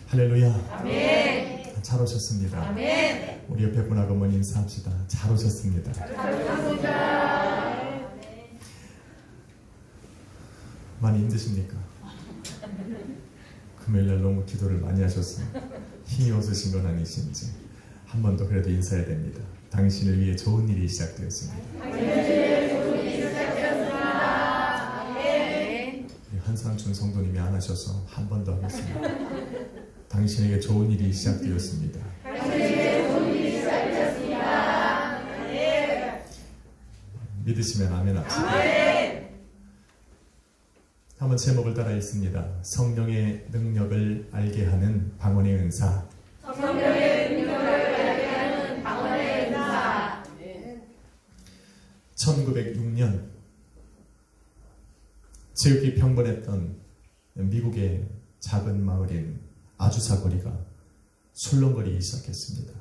할렐루야. 아멘. 잘 오셨습니다. 아멘. 우리 옆에 분하고 한번 인사합시다. 잘 오셨습니다. 감사합니다. 많이 힘드십니까? 금요일날 너무 기도를 많이 하셔서 힘이 없으신 건 아니신지 한 번 더 그래도 인사해야 됩니다. 당신을 위해 좋은 일이 시작되었습니다. 한상춘 성도님이 안 하셔서 한 번 더 하겠습니다. 당신에게 좋은 일이 시작되었습니다. 믿으시면 아멘 합시다. 한번 제목을 따라 읽습니다. 성령의 능력을 알게 하는 방언의 은사. 성령의 능력을 알게 하는 방언의 은사. 1906년 지극히 평범했던 미국의 작은 마을인 아주사 거리가 술렁거리기 시작했습니다.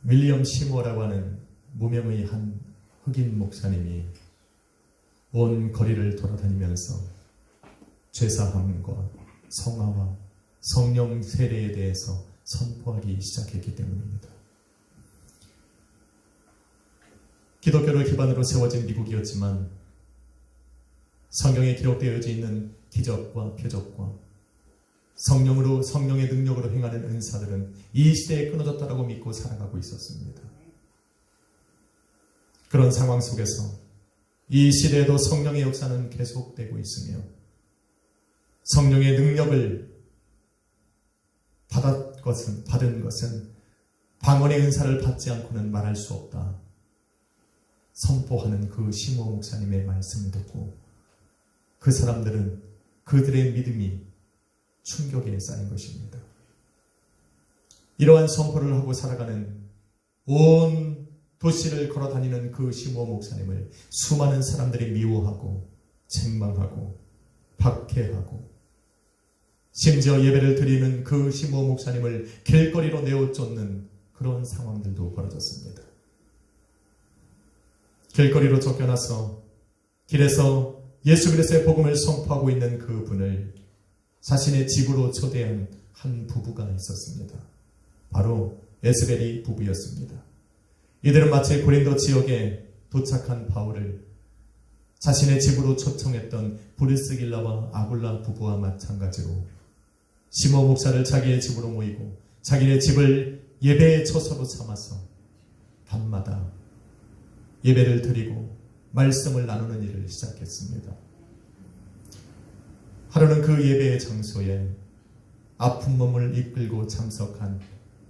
윌리엄 시모어라고 하는 무명의 한 흑인 목사님이 온 거리를 돌아다니면서 죄사함과 성화와 성령 세례에 대해서 선포하기 시작했기 때문입니다. 기독교를 기반으로 세워진 미국이었지만 성경에 기록되어 있는 기적과 표적과 성령의 능력으로 행하는 은사들은 이 시대에 끊어졌다고 믿고 살아가고 있었습니다. 그런 상황 속에서 이 시대에도 성령의 역사는 계속되고 있으며 성령의 능력을 받은 것은 방언의 은사를 받지 않고는 말할 수 없다. 선포하는 그 시모 목사님의 말씀을 듣고 그 사람들은 그들의 믿음이 충격에 쌓인 것입니다. 이러한 선포를 하고 살아가는 온 도시를 걸어다니는 그 시모 목사님을 수많은 사람들이 미워하고 책망하고 박해하고 심지어 예배를 드리는 그 시모 목사님을 길거리로 내어쫓는 그런 상황들도 벌어졌습니다. 길거리로 쫓겨나서 길에서 예수 그리스도의 복음을 선포하고 있는 그 분을 자신의 집으로 초대한 한 부부가 있었습니다. 바로 에스베리 부부였습니다. 이들은 마치 고린도 지역에 도착한 바울을 자신의 집으로 초청했던 브리스길라와 아굴라 부부와 마찬가지로 시모 목사를 자기의 집으로 모이고 자기네 집을 예배의 처소로 삼아서 밤마다 예배를 드리고 말씀을 나누는 일을 시작했습니다. 하루는 그 예배의 장소에 아픈 몸을 이끌고 참석한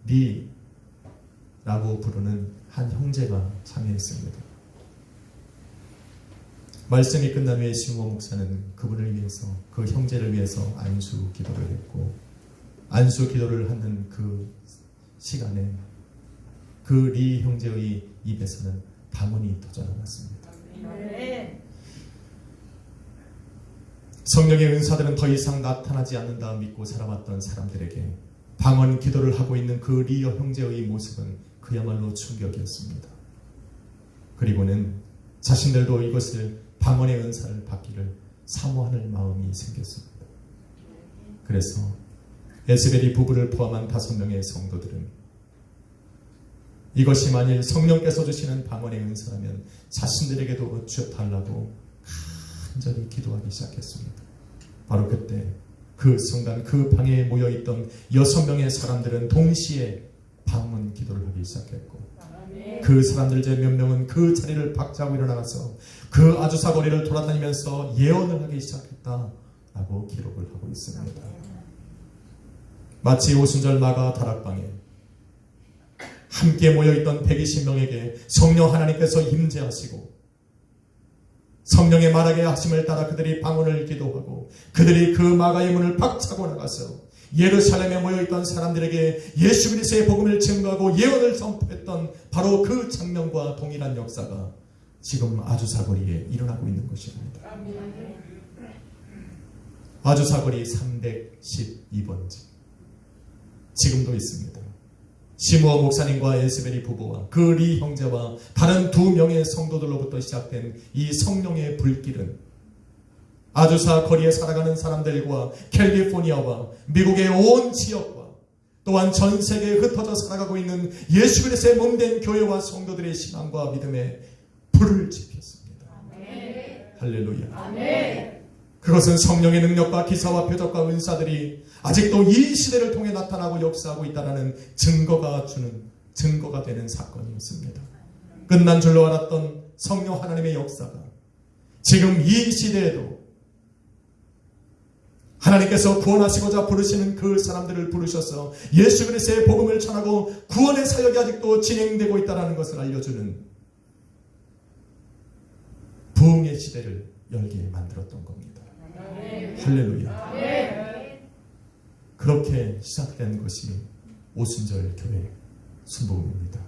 리라고 부르는 한 형제가 참여했습니다. 말씀이 끝난 후에 시모 목사는 그분을 위해서, 그 형제를 위해서 안수 기도를 했고, 안수 기도를 하는 그 시간에 그 리 형제의 입에서는 방언이 터져나왔습니다. 성령의 은사들은 더 이상 나타나지 않는다 믿고 살아왔던 사람들에게 방언 기도를 하고 있는 그 리 형제의 모습은 그야말로 충격이었습니다. 그리고는 자신들도 이것을 방언의 은사를 받기를 사모하는 마음이 생겼습니다. 그래서 에스베리 부부를 포함한 5명의 성도들은 이것이 만일 성령께서 주시는 방언의 은사라면 자신들에게도 주어달라고 간절히 기도하기 시작했습니다. 바로 그때 그 순간 그 방에 모여있던 6명의 사람들은 동시에 방언 기도를 하기 시작했고, 그 사람들 중 몇 명은 그 자리를 박차고 일어나서 그 아주사 거리를 돌아다니면서 예언을 하기 시작했다라고 기록을 하고 있습니다. 마치 오순절 마가 다락방에 함께 모여있던 120명에게 성령 하나님께서 임재하시고 성령의 말하게 하심을 따라 그들이 방언을 기도하고 그들이 그 마가의 문을 박차고 나가서 예루살렘에 모여있던 사람들에게 예수 그리스도의 복음을 증거하고 예언을 선포했던 바로 그 장면과 동일한 역사가 지금 아주사거리에 일어나고 있는 것입니다. 아주사거리 312번지 지금도 있습니다. 시므어 목사님과 에스베리 부부와 그 리 형제와 다른 2명의 성도들로부터 시작된 이 성령의 불길은 아주사 거리에 살아가는 사람들과 캘리포니아와 미국의 온 지역과 또한 전 세계에 흩어져 살아가고 있는 예수 그리스도의 몸된 교회와 성도들의 신앙과 믿음에 불을 지폈습니다. 할렐루야. 아멘. 그것은 성령의 능력과 기사와 표적과 은사들이 아직도 이 시대를 통해 나타나고 역사하고 있다는 증거가 되는 사건이었습니다. 끝난 줄로 알았던 성령 하나님의 역사가 지금 이 시대에도 하나님께서 구원하시고자 부르시는 그 사람들을 부르셔서 예수 그리스도의 복음을 전하고 구원의 사역이 아직도 진행되고 있다는 것을 알려주는 부흥의 시대를 열게 만들었던 겁니다. 할렐루야. 그렇게 시작된 것이 오순절 교회 순복음입니다.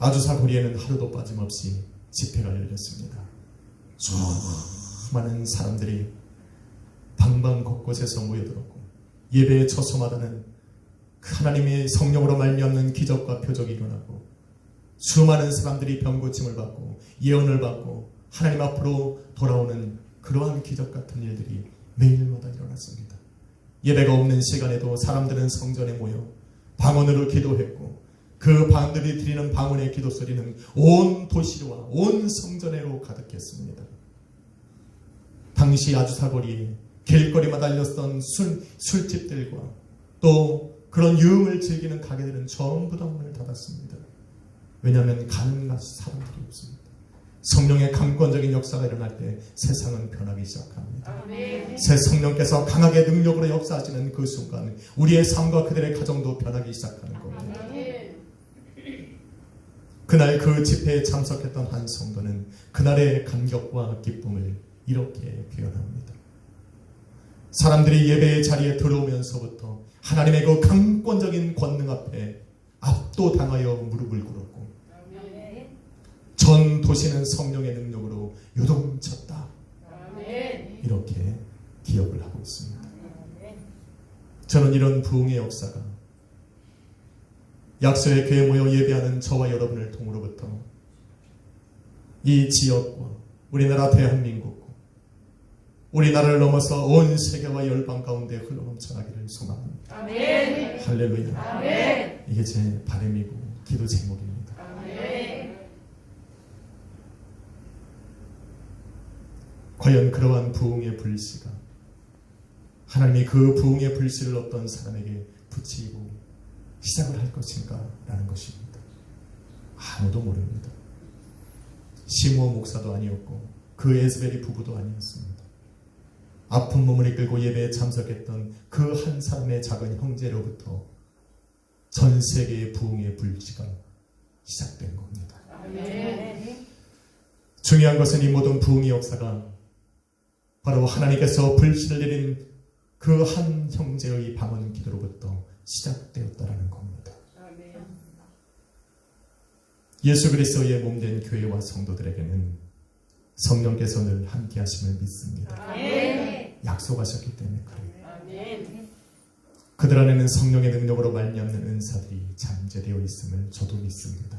아주사 거리에는 하루도 빠짐없이 집회가 열렸습니다. 수많은 사람들이 방방 곳곳에서 모여들었고 예배의 처소마다는 하나님의 성령으로 말미암는 기적과 표적이 일어나고 수많은 사람들이 병고침을 받고 예언을 받고 하나님 앞으로 돌아오는 그러한 기적 같은 일들이 매일마다 일어났습니다. 예배가 없는 시간에도 사람들은 성전에 모여 방언으로 기도했고 그 방들이 드리는 방언의 기도 소리는 온 도시와 온 성전에로 가득했습니다. 당시 아주사 거리에 길거리마다 알렸던 술집들과 또 그런 유흥을 즐기는 가게들은 전부 다 문을 닫았습니다. 왜냐하면 가는 사람들이 없습니다. 성령의 강권적인 역사가 일어날 때 세상은 변하기 시작합니다. 새 성령께서 강하게 능력으로 역사하시는 그 순간 우리의 삶과 그들의 가정도 변하기 시작하는 겁니다. 그날 그 집회에 참석했던 한 성도는 그날의 감격과 기쁨을 이렇게 표현합니다. 사람들이 예배의 자리에 들어오면서부터 하나님의 그 강권적인 권능 앞에 압도당하여 무릎을 꿇었고 전 도시는 성령의 능력으로 요동쳤다. 이렇게 기억을 하고 있습니다. 저는 이런 부흥의 역사가 약소의 교회에 모여 예배하는 저와 여러분을 통으로부터 이 지역과 우리나라 대한민국 우리나라를 넘어서 온 세계와 열방 가운데 흘러넘쳐나기를 소망합니다. 아멘. 할렐루야. 아멘. 이게 제 바람이고 기도 제목입니다. 아멘. 과연 그러한 부흥의 불씨가 하나님이 그 부흥의 불씨를 어떤 사람에게 붙이고 시작을 할 것인가 라는 것입니다. 아무도 모릅니다. 시므온 목사도 아니었고 그 에스벨이 부부도 아니었습니다. 아픈 몸을 이끌고 예배에 참석했던 그 한 사람의 작은 형제로부터 전 세계의 부흥의 불씨가 시작된 겁니다. 아멘. 중요한 것은 이 모든 부흥의 역사가 바로 하나님께서 불씨를 내린 그 한 형제의 방언 기도로부터 시작되었다라는 겁니다. 아멘. 예수 그리스도의 몸된 교회와 성도들에게는 성령께서 늘 함께 하심을 믿습니다. 아멘. 약속하셨기 때문에 그래요. 아멘. 그들 안에는 성령의 능력으로 말미암는 은사들이 잠재되어 있음을 저도 믿습니다.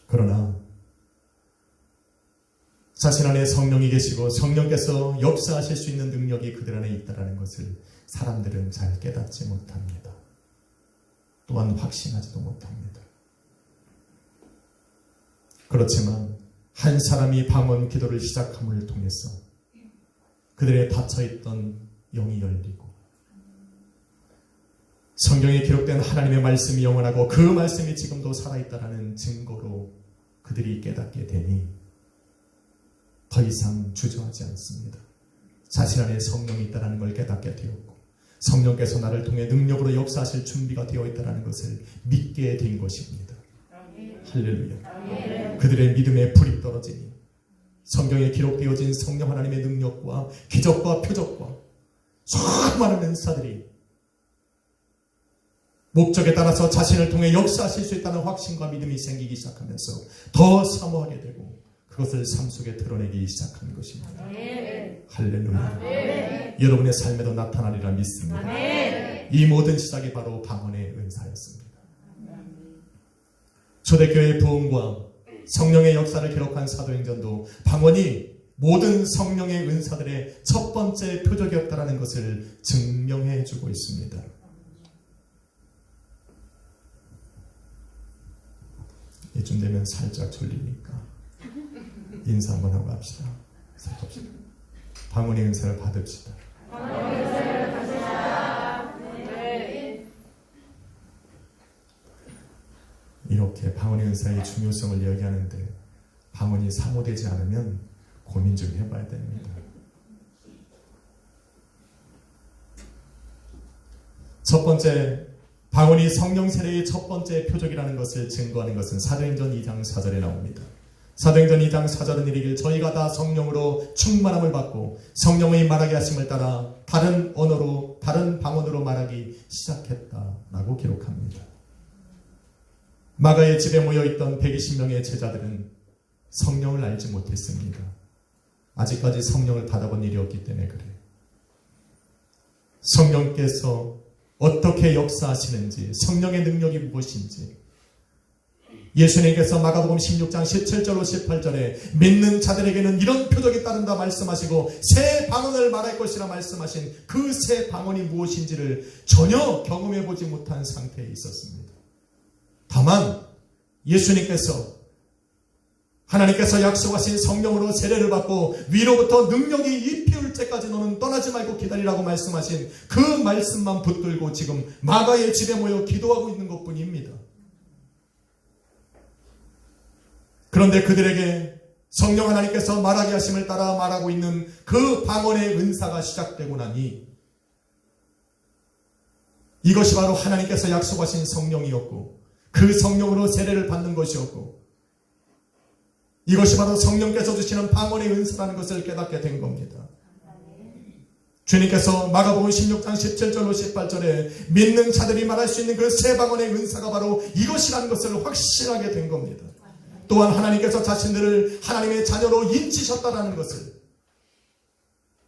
그러나 자신 안에 성령이 계시고 성령께서 역사하실 수 있는 능력이 그들 안에 있다는 것을 사람들은 잘 깨닫지 못합니다. 또한 확신하지도 못합니다. 그렇지만 한 사람이 방언 기도를 시작함을 통해서 그들의 닫혀있던 영이 열리고 성경에 기록된 하나님의 말씀이 영원하고 그 말씀이 지금도 살아있다는 증거로 그들이 깨닫게 되니 더 이상 주저하지 않습니다. 자신 안에 성령이 있다는 걸 깨닫게 되었고 성령께서 나를 통해 능력으로 역사하실 준비가 되어 있다는 것을 믿게 된 것입니다. 할렐루야. 그들의 믿음에 불이 떨어지니 성경에 기록되어진 성령 하나님의 능력과 기적과 표적과 수많은 은사들이 목적에 따라서 자신을 통해 역사하실 수 있다는 확신과 믿음이 생기기 시작하면서 더 사모하게 되고 그것을 삶 속에 드러내기 시작하는 것입니다. 할렐루야. 여러분의 삶에도 나타나리라 믿습니다. 이 모든 시작이 바로 방언의 은사였습니다. 초대교회의 부흥과 성령의 역사를 기록한 사도행전도 방언이 모든 성령의 은사들의 첫 번째 표적이었다는 것을 증명해 주고 있습니다. 이쯤 되면 살짝 졸리니까 인사 한번 하고 합시다. 방언의 은사를 받읍시다. 이렇게 방언의 은사의 중요성을 이야기하는데 방언이 사모되지 않으면 고민 좀 해봐야 됩니다. 첫 번째, 방언이 성령 세례의 첫 번째 표적이라는 것을 증거하는 것은 사도행전 2장 4절에 나옵니다. 사도행전 2장 4절은 이르길 저희가 다 성령으로 충만함을 받고 성령의 말하게 하심을 따라 다른 언어로 다른 방언으로 말하기 시작했다라고 기록합니다. 마가의 집에 모여있던 120명의 제자들은 성령을 알지 못했습니다. 아직까지 성령을 받아본 일이 없기 때문에 그래요. 성령께서 어떻게 역사하시는지, 성령의 능력이 무엇인지, 예수님께서 마가복음 16장 17절로 18절에 믿는 자들에게는 이런 표적이 따른다 말씀하시고 새 방언을 말할 것이라 말씀하신 그 새 방언이 무엇인지를 전혀 경험해보지 못한 상태에 있었습니다. 다만 예수님께서 하나님께서 약속하신 성령으로 세례를 받고 위로부터 능력이 입히울 때까지 너는 떠나지 말고 기다리라고 말씀하신 그 말씀만 붙들고 지금 마가의 집에 모여 기도하고 있는 것뿐입니다. 그런데 그들에게 성령 하나님께서 말하게 하심을 따라 말하고 있는 그 방언의 은사가 시작되고 나니 이것이 바로 하나님께서 약속하신 성령이었고 그 성령으로 세례를 받는 것이었고 이것이 바로 성령께서 주시는 방언의 은사라는 것을 깨닫게 된 겁니다. 주님께서 마가복음 16장 17절로 18절에 믿는 자들이 말할 수 있는 그 새 방언의 은사가 바로 이것이라는 것을 확신하게 된 겁니다. 또한 하나님께서 자신들을 하나님의 자녀로 인치셨다라는 것을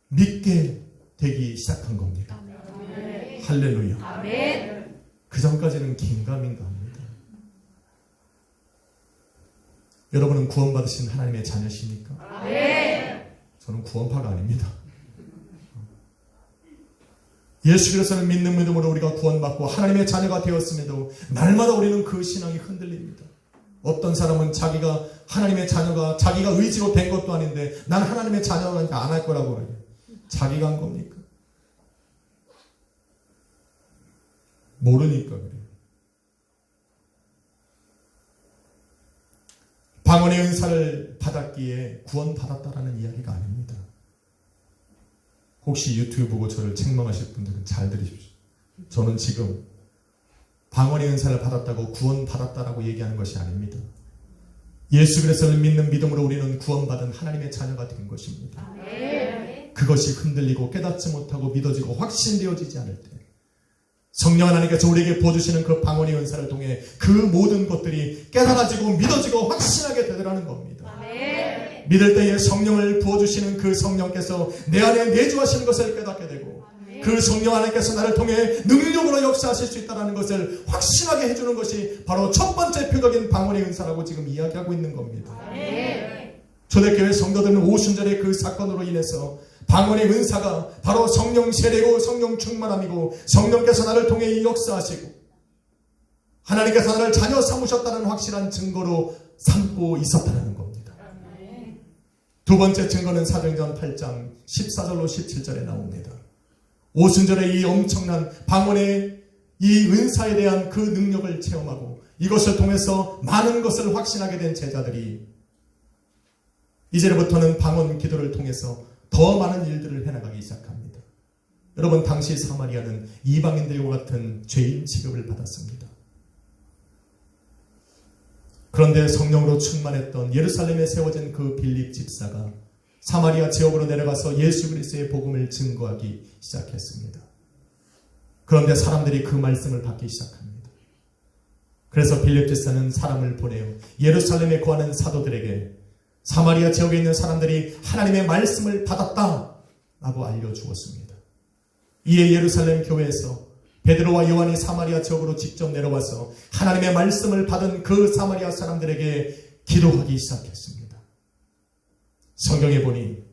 믿게 되기 시작한 겁니다. 아멘. 할렐루야. 아멘. 그 전까지는 긴가민가합니다. 여러분은 구원받으신 하나님의 자녀십니까? 아멘. 저는 구원파가 아닙니다. 예수 그리스도를 믿는 믿음으로 우리가 구원받고 하나님의 자녀가 되었음에도 날마다 우리는 그 신앙이 흔들립니다. 어떤 사람은 자기가 하나님의 자녀가 자기가 의지로 된 것도 아닌데 난 하나님의 자녀가 안 할 거라고 그래요. 자기가 한 겁니까? 모르니까 그래요. 방언의 은사를 받았기에 구원받았다라는 이야기가 아닙니다. 혹시 유튜브 보고 저를 책망하실 분들은 잘 들으십시오. 저는 지금 방언의 은사를 받았다고 구원받았다라고 얘기하는 것이 아닙니다. 예수 그리스도를 믿는 믿음으로 우리는 구원받은 하나님의 자녀가 된 것입니다. 아멘. 그것이 흔들리고 깨닫지 못하고 믿어지고 확신되어지지 않을 때 성령 하나님께서 우리에게 부어주시는 그 방언의 은사를 통해 그 모든 것들이 깨달아지고 믿어지고 확신하게 되더라는 겁니다. 아멘. 믿을 때에 성령을 부어주시는 그 성령께서 내 안에 내주하시는 것을 깨닫게 되고 그 성령 하나님께서 나를 통해 능력으로 역사하실 수 있다는 것을 확신하게 해주는 것이 바로 첫 번째 표적인 방언의 은사라고 지금 이야기하고 있는 겁니다. 아멘. 초대교회 성도들은 오순절의 그 사건으로 인해서 방언의 은사가 바로 성령 세례고 성령 충만함이고 성령께서 나를 통해 역사하시고 하나님께서 나를 자녀 삼으셨다는 확실한 증거로 삼고 있었다는 겁니다. 두 번째 증거는 사도행전 8장 14절로 17절에 나옵니다. 오순절에 이 엄청난 방언의 이 은사에 대한 그 능력을 체험하고 이것을 통해서 많은 것을 확신하게 된 제자들이 이제부터는 방언 기도를 통해서 더 많은 일들을 해나가기 시작합니다. 여러분, 당시 사마리아는 이방인들과 같은 죄인 취급을 받았습니다. 그런데 성령으로 충만했던 예루살렘에 세워진 그 빌립 집사가 사마리아 지역으로 내려가서 예수 그리스도의 복음을 증거하기 시작했습니다. 그런데 사람들이 그 말씀을 받기 시작합니다. 그래서 빌립 집사는 사람을 보내어 예루살렘에 거하는 사도들에게 사마리아 지역에 있는 사람들이 하나님의 말씀을 받았다라고 알려주었습니다. 이에 예루살렘 교회에서 베드로와 요한이 사마리아 지역으로 직접 내려와서 하나님의 말씀을 받은 그 사마리아 사람들에게 기도하기 시작했습니다. 성경에 보니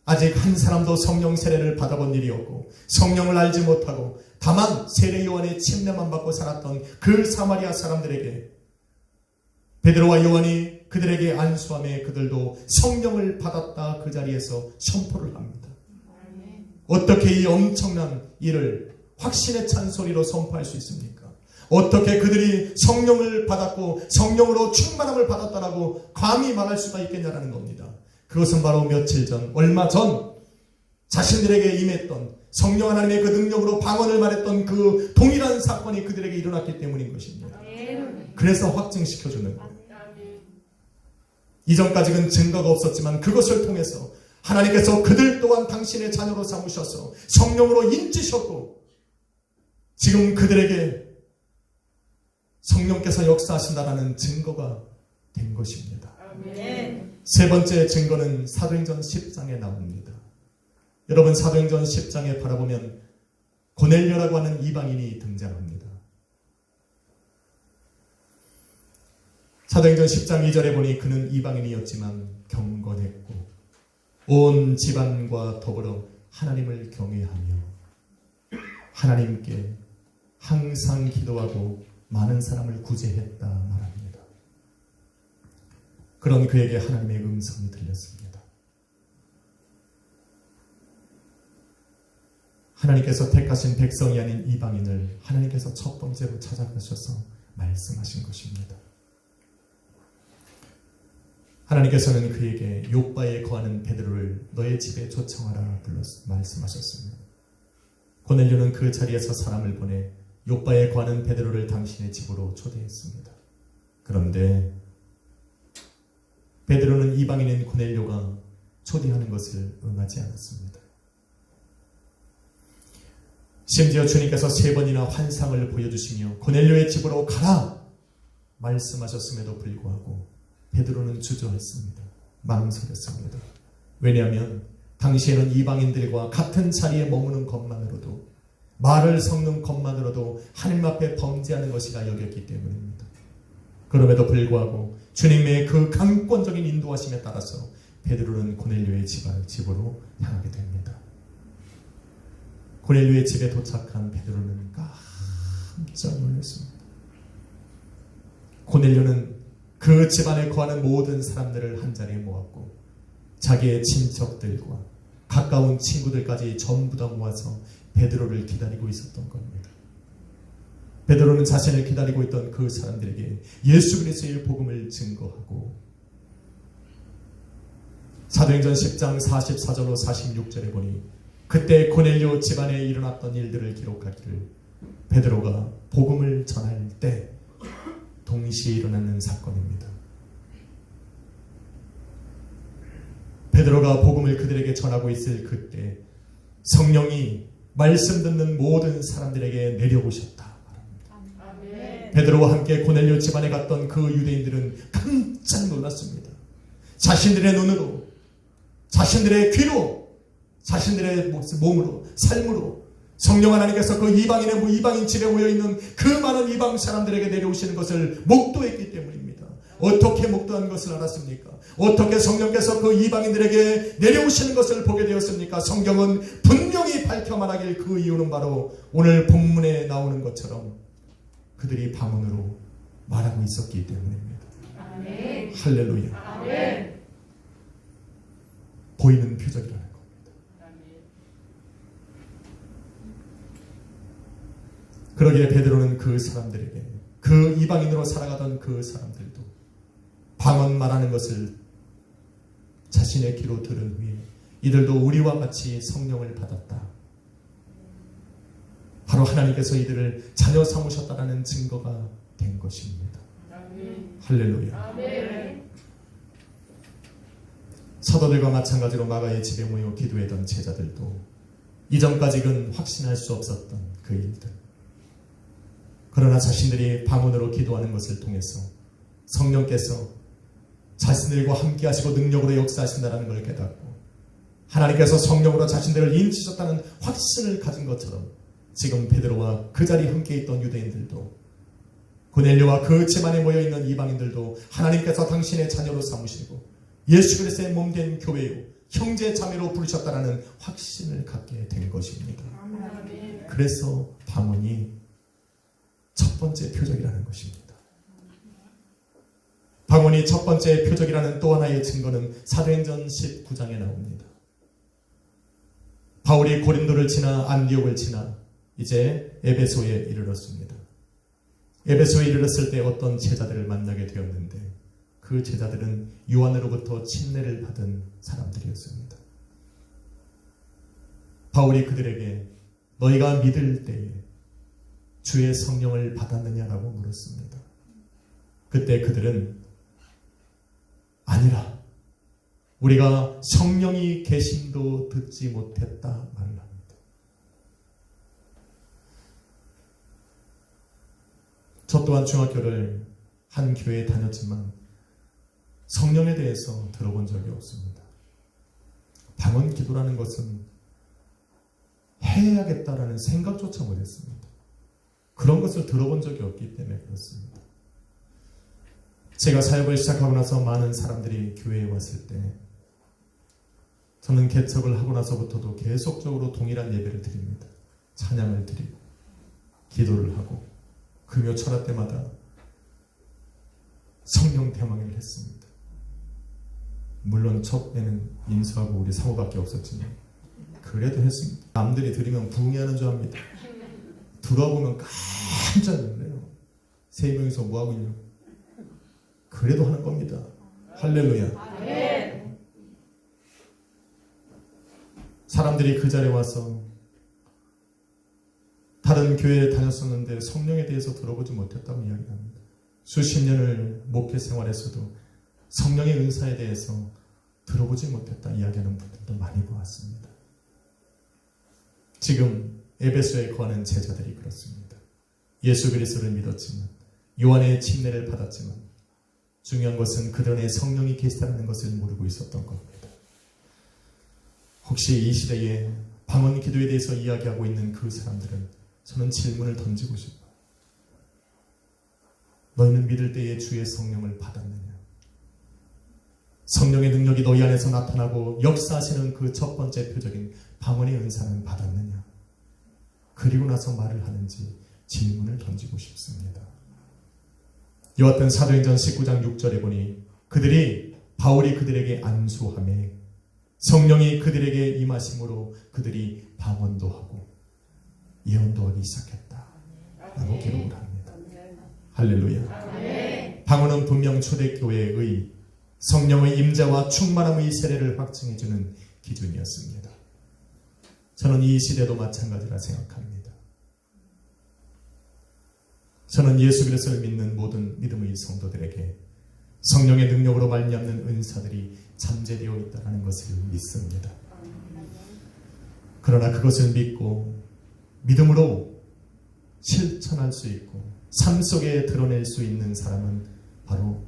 아직 한 사람도 성령 세례를 받아본 일이 없고 성령을 알지 못하고 다만 세례 요한의 침례만 받고 살았던 그 사마리아 사람들에게 베드로와 요한이 그들에게 안수함에 그들도 성령을 받았다 그 자리에서 선포를 합니다. 어떻게 이 엄청난 일을 확신에 찬 소리로 선포할 수 있습니까? 어떻게 그들이 성령을 받았고 성령으로 충만함을 받았다라고 감히 말할 수가 있겠냐라는 겁니다. 그것은 바로 며칠 전, 얼마 전 자신들에게 임했던 성령 하나님의 그 능력으로 방언을 말했던 그 동일한 사건이 그들에게 일어났기 때문인 것입니다. 그래서 확증시켜주는 거예요. 이전까지는 증거가 없었지만 그것을 통해서 하나님께서 그들 또한 당신의 자녀로 삼으셔서 성령으로 인치셨고 지금 그들에게 성령께서 역사하신다라는 증거가 된 것입니다. 세 번째 증거는 사도행전 10장에 나옵니다. 여러분, 사도행전 10장에 바라보면 고넬료라고 하는 이방인이 등장합니다. 사도행전 10장 2절에 보니 그는 이방인이었지만 경건했고 온 집안과 더불어 하나님을 경외하며 하나님께 항상 기도하고 많은 사람을 구제했다 말합니다. 그런 그에게 하나님의 음성이 들렸습니다. 하나님께서 택하신 백성이 아닌 이방인을 하나님께서 첫 번째로 찾아가셔서 말씀하신 것입니다. 하나님께서는 그에게 욥바에 거하는 베드로를 너의 집에 초청하라 말씀하셨습니다. 고넬료는 그 자리에서 사람을 보내 욥바에 거하는 베드로를 당신의 집으로 초대했습니다. 그런데 베드로는 이방인인 고넬료가 초대하는 것을 응하지 않았습니다. 심지어 주님께서 3번이나 환상을 보여주시며 고넬료의 집으로 가라 말씀하셨음에도 불구하고 베드로는 주저했습니다. 망설였습니다. 왜냐하면 당시에는 이방인들과 같은 자리에 머무는 것만으로도, 말을 섞는 것만으로도 하나님 앞에 범죄하는 것이라 여겼기 때문입니다. 그럼에도 불구하고 주님의 그 강권적인 인도하심에 따라서 베드로는 고넬료의 집으로 향하게 됩니다. 고넬료의 집에 도착한 베드로는 깜짝 놀랐습니다. 고넬료는 그 집안에 거하는 모든 사람들을 한자리에 모았고 자기의 친척들과 가까운 친구들까지 전부 다 모아서 베드로를 기다리고 있었던 겁니다. 베드로는 자신을 기다리고 있던 그 사람들에게 예수 그리스도의 복음을 증거하고 사도행전 10장 44절로 46절에 보니 그때 고넬료 집안에 일어났던 일들을 기록하기를 베드로가 복음을 전할 때 동시에 일어나는 사건입니다. 베드로가 복음을 그들에게 전하고 있을 그때 성령이 말씀 듣는 모든 사람들에게 내려오셨다. 베드로와 함께 고넬료 집안에 갔던 그 유대인들은 깜짝 놀랐습니다. 자신들의 눈으로, 자신들의 귀로, 자신들의 몸으로, 삶으로 성령 하나님께서 그 이방인 집에 모여있는 그 많은 이방 사람들에게 내려오시는 것을 목도했기 때문입니다. 어떻게 목도한 것을 알았습니까? 어떻게 성령께서 그 이방인들에게 내려오시는 것을 보게 되었습니까? 성경은 분명히 밝혀 말하길 그 이유는 바로 오늘 본문에 나오는 것처럼 그들이 방언으로 말하고 있었기 때문입니다. 아멘. 할렐루야. 아멘. 보이는 표적이라는 겁니다. 그러기에 베드로는 그 사람들에게, 그 이방인으로 살아가던 그 사람들도 방언 말하는 것을 자신의 귀로 들은 후에 이들도 우리와 같이 성령을 받았다. 바로 하나님께서 이들을 자녀 삼으셨다라는 증거가 된 것입니다. 아멘. 할렐루야. 아멘. 사도들과 마찬가지로 마가의 집에 모여 기도했던 제자들도 이전까지는 확신할 수 없었던 그 일들, 그러나 자신들이 방언으로 기도하는 것을 통해서 성령께서 자신들과 함께 하시고 능력으로 역사하신다는 걸 깨닫고 하나님께서 성령으로 자신들을 인치셨다는 확신을 가진 것처럼 지금 베드로와 그 자리에 함께 있던 유대인들도 고넬료와 그 집안에 모여있는 이방인들도 하나님께서 당신의 자녀로 삼으시고 예수 그리스도의 몸된 교회요 형제 자매로 부르셨다라는 확신을 갖게 된 것입니다. 아멘. 그래서 방언이 첫 번째 표적이라는 것입니다. 방언이 첫 번째 표적이라는 또 하나의 증거는 사도행전 19장에 나옵니다. 바울이 고린도를 지나 안디옥을 지나 이제 에베소에 이르렀습니다. 에베소에 이르렀을 때 어떤 제자들을 만나게 되었는데 그 제자들은 요한으로부터 침례를 받은 사람들이었습니다. 바울이 그들에게 너희가 믿을 때에 주의 성령을 받았느냐라고 물었습니다. 그때 그들은 아니라 우리가 성령이 계심도 듣지 못했다 말을 합니다. 저 또한 중학교를 한 교회에 다녔지만 성령에 대해서 들어본 적이 없습니다. 방언 기도라는 것은 해야겠다라는 생각조차 못했습니다. 그런 것을 들어본 적이 없기 때문에 그렇습니다. 제가 사역을 시작하고 나서 많은 사람들이 교회에 왔을 때 저는 개척을 하고 나서부터도 계속적으로 동일한 예배를 드립니다. 찬양을 드리고 기도를 하고 금요 철학 때마다 성령 대망을 했습니다. 물론 첫에는 인수하고 우리 사모밖에 없었지만 그래도 했습니다. 남들이 들으면 부흥하는 줄 압니다. 들어보면 깜짝 놀래요. 세 명이서 뭐하고 있냐. 그래도 하는 겁니다. 할렐루야. 아멘. 사람들이 그 자리에 와서 다른 교회에 다녔었는데 성령에 대해서 들어보지 못했다고 이야기합니다. 수십 년을 목회 생활에서도 성령의 은사에 대해서 들어보지 못했다 이야기하는 분들도 많이 보았습니다. 지금 에베소에 거하는 제자들이 그렇습니다. 예수 그리스도를 믿었지만 요한의 침례를 받았지만 중요한 것은 그들 안에 성령이 계시다는 것을 모르고 있었던 겁니다. 혹시 이 시대에 방언 기도에 대해서 이야기하고 있는 그 사람들은 저는 질문을 던지고 싶어요. 너희는 믿을 때에 주의 성령을 받았느냐? 성령의 능력이 너희 안에서 나타나고 역사하시는 그 첫 번째 표적인 방언의 은사는 받았느냐? 그리고 나서 말을 하는지 질문을 던지고 싶습니다. 이와 같은 사도행전 19장 6절에 보니 바울이 그들에게 안수하며 성령이 그들에게 임하심으로 그들이 방언도 하고 예언도 하기 시작했다 라고 기록을 합니다. 할렐루야. 방언은 분명 초대교회의 성령의 임재와 충만함의 세례를 확증해주는 기준이었습니다. 저는 이 시대도 마찬가지라 생각합니다. 저는 예수 그리스도를 믿는 모든 믿음의 성도들에게 성령의 능력으로 말미암는 은사들이 잠재되어 있다는 것을 믿습니다. 그러나 그것을 믿고 믿음으로 실천할 수 있고 삶 속에 드러낼 수 있는 사람은 바로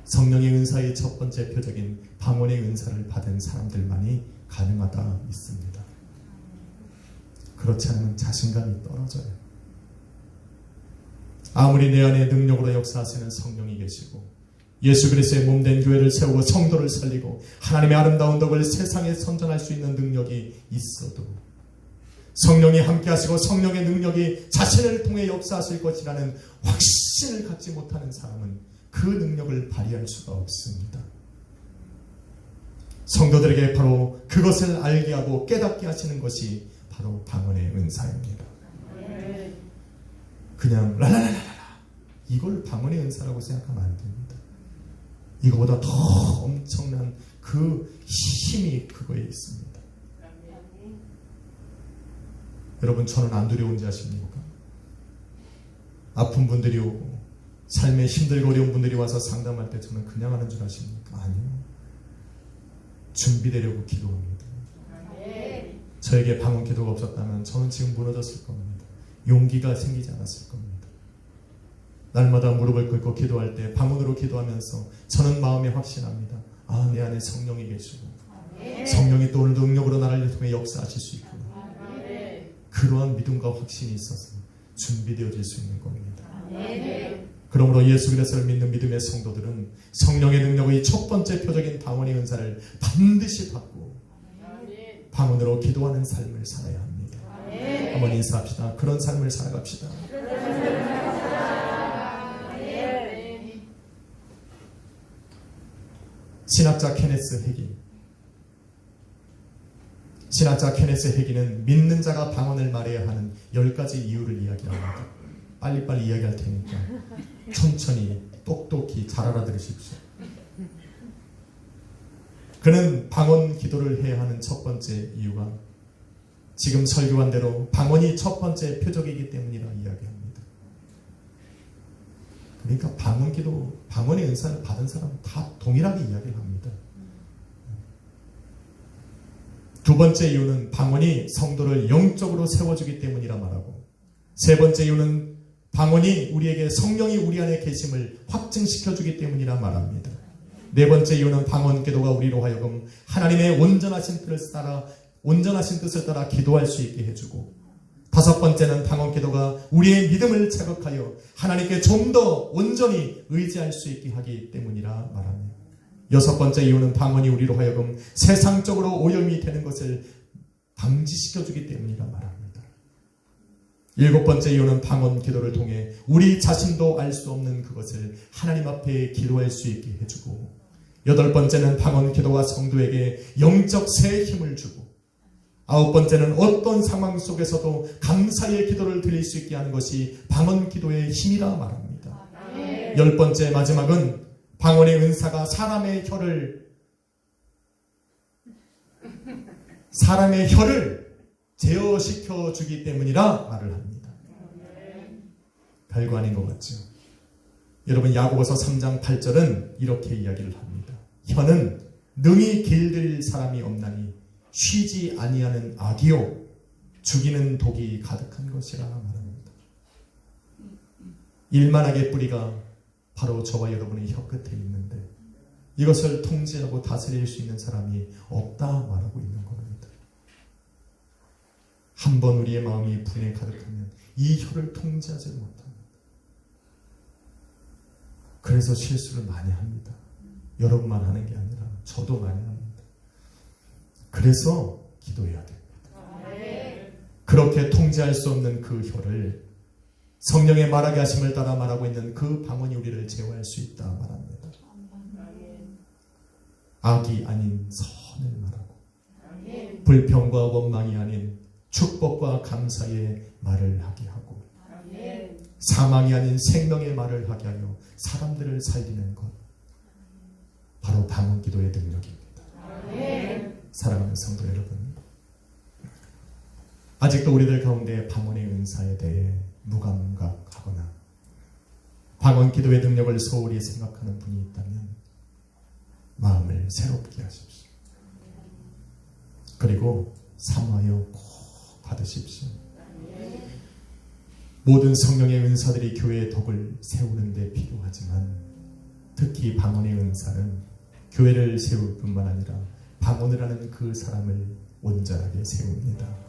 성령의 은사의 첫 번째 표적인 방언의 은사를 받은 사람들만이 가능하다 믿습니다. 그렇지 않으면 자신감이 떨어져요. 아무리 내 안에 능력으로 역사하시는 성령이 계시고 예수 그리스도의 몸된 교회를 세우고 성도를 살리고 하나님의 아름다운 덕을 세상에 선전할 수 있는 능력이 있어도 성령이 함께 하시고 성령의 능력이 자신을 통해 역사하실 것이라는 확신을 갖지 못하는 사람은 그 능력을 발휘할 수가 없습니다. 성도들에게 바로 그것을 알게 하고 깨닫게 하시는 것이 바로 방언의 은사입니다. 그냥 랄랄랄랄라 이걸 방언의 은사라고 생각하면 안 됩니다. 이거보다 더 엄청난 그 힘이 그거에 있습니다. 여러분 저는 안 두려운지 아십니까? 아픈 분들이 오고 삶에 힘들고 어려운 분들이 와서 상담할 때 저는 그냥 하는 줄 아십니까? 아니요. 준비되려고 기도합니다. 저에게 방언 기도가 없었다면 저는 지금 무너졌을 겁니다. 용기가 생기지 않았을 겁니다. 날마다 무릎을 꿇고 기도할 때 방언으로 기도하면서 저는 마음에 확신합니다. 아, 내 안에 성령이 계시고 성령이 또 오늘도 능력으로 나를 통해 역사하실 수 있구나. 그러한 믿음과 확신이 있어서 준비되어질 수 있는 겁니다. 그러므로 예수 그리스도를 믿는 믿음의 성도들은 성령의 능력의 첫 번째 표적인 방언의 은사를 반드시 받고 방언으로 기도하는 삶을 살아야 합니다. 한번 인사합시다. 그런 삶을 살아갑시다. 신학자 케네스 해기는 믿는 자가 방언을 말해야 하는 10가지 이유를 이야기합니다. 빨리빨리 이야기할 테니까 천천히 똑똑히 잘 알아들으십시오. 그는 방언 기도를 해야 하는 첫 번째 이유가 지금 설교한 대로 방언이 첫 번째 표적이기 때문이라 이야기합니다. 그러니까 방언 기도, 방언의 은사를 받은 사람은 다 동일하게 이야기를 합니다. 두 번째 이유는 방언이 성도를 영적으로 세워주기 때문이라 말하고, 세 번째 이유는 방언이 우리에게 성령이 우리 안에 계심을 확증시켜주기 때문이라 말합니다. 네 번째 이유는 방언 기도가 우리로 하여금 하나님의 온전하신 뜻을 따라 기도할 수 있게 해주고, 다섯 번째는 방언 기도가 우리의 믿음을 자극하여 하나님께 좀 더 온전히 의지할 수 있게 하기 때문이라 말합니다. 여섯 번째 이유는 방언이 우리로 하여금 세상적으로 오염이 되는 것을 방지시켜주기 때문이라 말합니다. 일곱 번째 이유는 방언 기도를 통해 우리 자신도 알 수 없는 그것을 하나님 앞에 기도할 수 있게 해주고, 여덟 번째는 방언 기도가 성도에게 영적 새 힘을 주고, 아홉 번째는 어떤 상황 속에서도 감사의 기도를 드릴 수 있게 하는 것이 방언 기도의 힘이라 말합니다. 열 번째 마지막은 방언의 은사가 사람의 혀를 제어시켜 주기 때문이라 말을 합니다. 별거 아닌 것 같죠? 여러분, 야고보서 3장 8절은 이렇게 이야기를 합니다. 혀는 능히 길들일 사람이 없나니 쉬지 아니하는 악이요 죽이는 독이 가득한 것이라 말합니다. 일만하게 뿌리가 바로 저와 여러분의 혀 끝에 있는데 이것을 통제하고 다스릴 수 있는 사람이 없다 말하고 있는 겁니다. 한번 우리의 마음이 분에 가득하면 이 혀를 통제하지 못합니다. 그래서 실수를 많이 합니다. 여러분만 하는 게 아니라 저도 많이 합니다. 그래서 기도해야 됩니다. 그렇게 통제할 수 없는 그 혀를 성령의 말하게 하심을 따라 말하고 있는 그 방언이 우리를 제어할 수 있다 말합니다. 악이 아닌 선을 말하고, 불평과 원망이 아닌 축복과 감사의 말을 하게 하고, 사망이 아닌 생명의 말을 하게 하여 사람들을 살리는 것, 바로 방언 기도의 능력입니다. 사랑하는 성도 여러분, 아직도 우리들 가운데 방언의 은사에 대해 무감각하거나 방언 기도의 능력을 소홀히 생각하는 분이 있다면 마음을 새롭게 하십시오. 그리고 사모하여 꼭 받으십시오. 모든 성령의 은사들이 교회의 덕을 세우는 데 필요하지만 특히 방언의 은사는 교회를 세울 뿐만 아니라 방언을 하는 그 사람을 온전하게 세웁니다.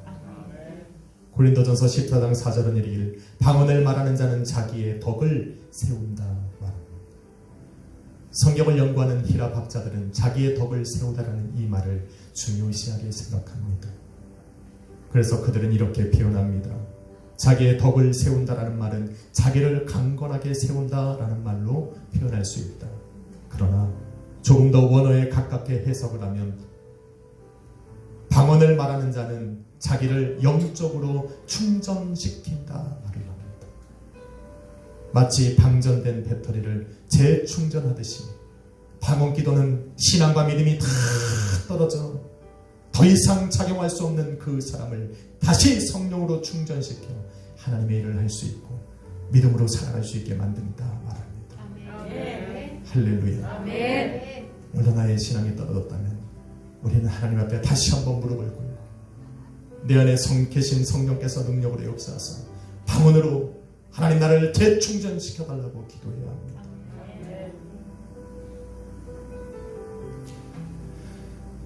고린도전서 14장 4절은 이르기를 방언을 말하는 자는 자기의 덕을 세운다 말합니다. 성경을 연구하는 히랍 학자들은 자기의 덕을 세우다라는 이 말을 중요시하게 생각합니다. 그래서 그들은 이렇게 표현합니다. 자기의 덕을 세운다라는 말은 자기를 강건하게 세운다라는 말로 표현할 수 있다. 그러나 조금 더 원어에 가깝게 해석을 하면 방언을 말하는 자는 자기를 영적으로 충전시킨다 말을 합니다. 마치 방전된 배터리를 재충전하듯이 방언 기도는 신앙과 믿음이 다 떨어져 더 이상 작용할 수 없는 그 사람을 다시 성령으로 충전시켜 하나님의 일을 할 수 있고 믿음으로 살아갈 수 있게 만든다 말합니다. 아멘. 할렐루야. 아멘. 오늘 나의 신앙이 떨어졌다면 우리는 하나님 앞에 다시 한번 무릎을 꿇고 내 안에 계신 성령께서 능력으로 역사하사 방언으로 하나님 나를 재충전시켜 달라고 기도해야 합니다.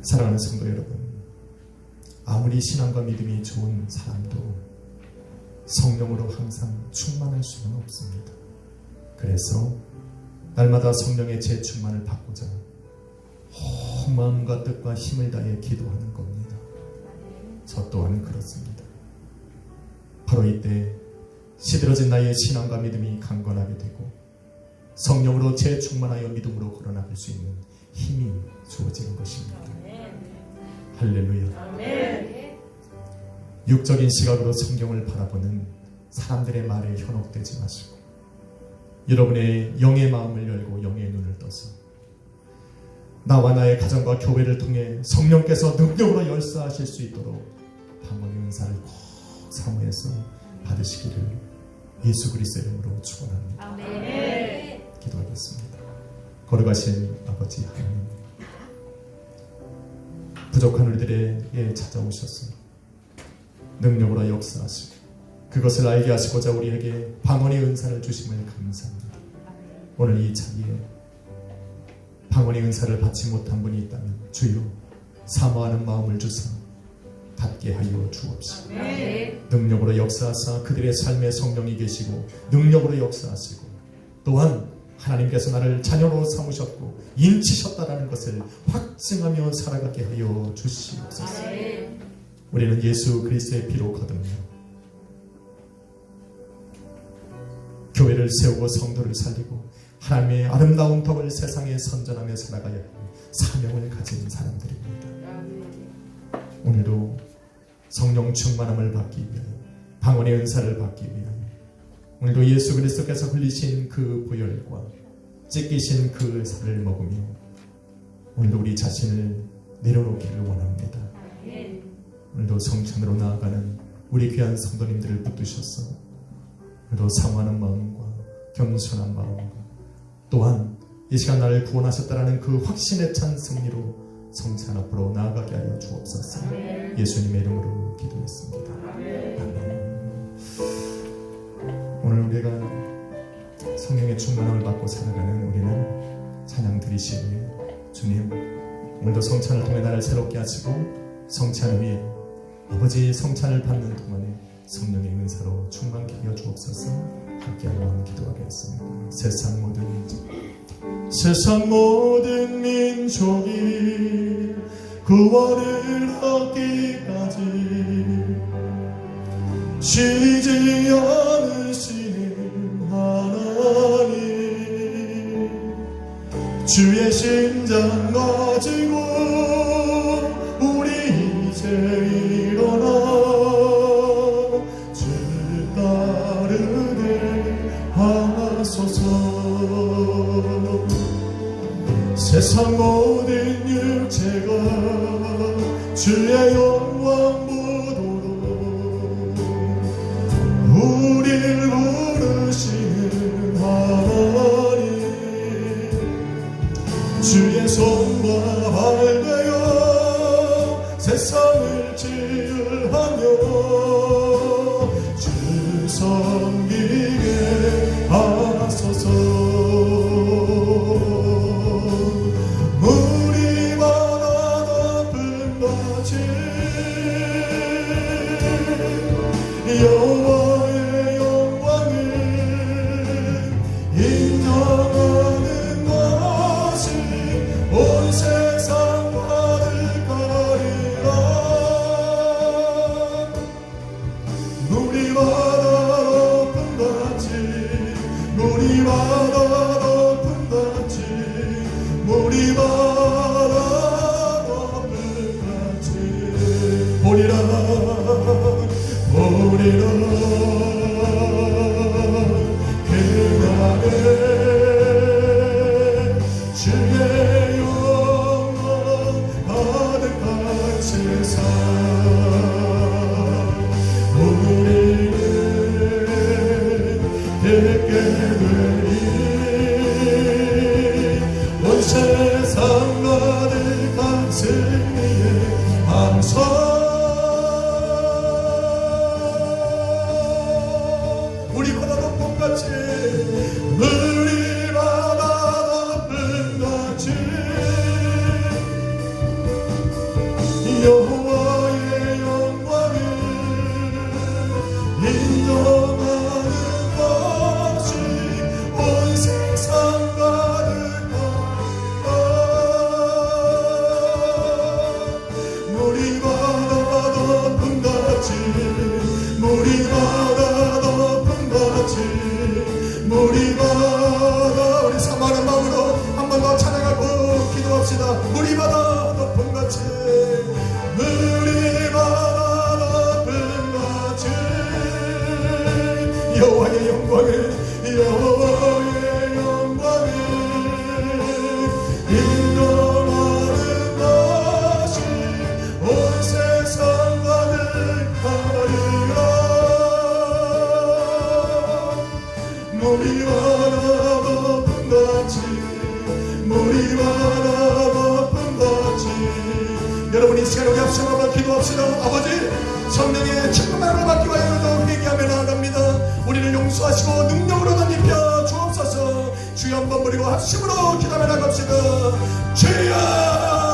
사랑하는 성도 여러분, 아무리 신앙과 믿음이 좋은 사람도 성령으로 항상 충만할 수는 없습니다. 그래서 날마다 성령의 재충만을 받고자 온 마음과 뜻과 힘을 다해 기도하는 겁니다. 저 또한 그렇습니다. 바로 이때 시들어진 나의 신앙과 믿음이 강건하게 되고 성령으로 재충만하여 믿음으로 걸어나갈 수 있는 힘이 주어지는 것입니다. 할렐루야. 육적인 시각으로 성경을 바라보는 사람들의 말에 현혹되지 마시고 여러분의 영의 마음을 열고 영의 눈을 떠서 나와 나의 가정과 교회를 통해 성령께서 능력으로 열사하실 수 있도록 방언의 은사를 꼭 사모해서 받으시기를 예수 그리스도의 이름으로 축원합니다. 기도하겠습니다. 거룩하신 아버지 하나님, 부족한 우리들에게 찾아오셔서 능력으로 역사하시고 그것을 알게 하시고자 우리에게 방언의 은사를 주심을 감사합니다. 오늘 이 자리에 방언의 은사를 받지 못한 분이 있다면 주여 사모하는 마음을 주사 받게 하여 주옵시고 능력으로 역사하사 그들의 삶에 성령이 계시고 능력으로 역사하시고 또한 하나님께서 나를 자녀로 삼으셨고 인치셨다라는 것을 확증하며 살아가게 하여 주시옵소서. 우리는 예수 그리스도의 피로 거듭나 교회를 세우고 성도를 살리고 하나님의 아름다운 덕을 세상에 선전하며 살아가야 하는 사명을 가진 사람들입니다. 오늘도 성령 충만함을 받기 위하여 방언의 은사를 받기 위하여 오늘도 예수 그리스도께서 흘리신 그 보혈과 찢기신 그 살을 먹으며 오늘도 우리 자신을 내려놓기를 원합니다. 오늘도 성찬으로 나아가는 우리 귀한 성도님들을 붙드셔서 오늘도 사모하는 마음과 겸손한 마음과 또한 이 시간 나를 구원하셨다라는 그 확신에 찬 승리로 성찬 앞으로 나아가게 하여 주옵소서. 예수님의 이름으로 기도했습니다. 아멘. 오늘 우리가 성령의 충만함을 받고 살아가는 우리는 찬양 드리시기에 주님 오늘도 성찬을 통해 나를 새롭게 하시고 성찬 위에 아버지 성찬을 받는 동안에 성령의 은사로 충만케 하여 주옵소서. 함께 한번 기도하겠습니다. 세상 모든 민족이 구원을 얻기까지 쉬지 않으시는 하나님, 주의 심장 가지고 우리 이제 일어나 주 따르게 하소서. 세상 모든 육체가 주의 영광 보도록 우리를 부르시는 하나님, 주의 손과 발 되어 세상을 치유하며 주 섬기게 하소서. 여호와의 영광을 인정하는 것이 온 세상 받을거리라. 물이마다 높은 같이 물이마다 높은 같이 물이마다 높은 같이 보리라 그날에 주의 영광 가득한 세상 우리는 듣게 되리. 온 세상 가득한 승리의 함성 물이마다 높은 같이 물이마다 높은 같이 여호와의 여러분이 이 시간에 우리 합심을 한번 기도합시다. 아버지, 성령의 충만함을 받기 위하여 회개하며 나아갑니다. 우리를 용서하시고 능력으로 던집혀 주옵소서. 주여 한번 부리고 합심으로 기도하며 나갑시다. 주여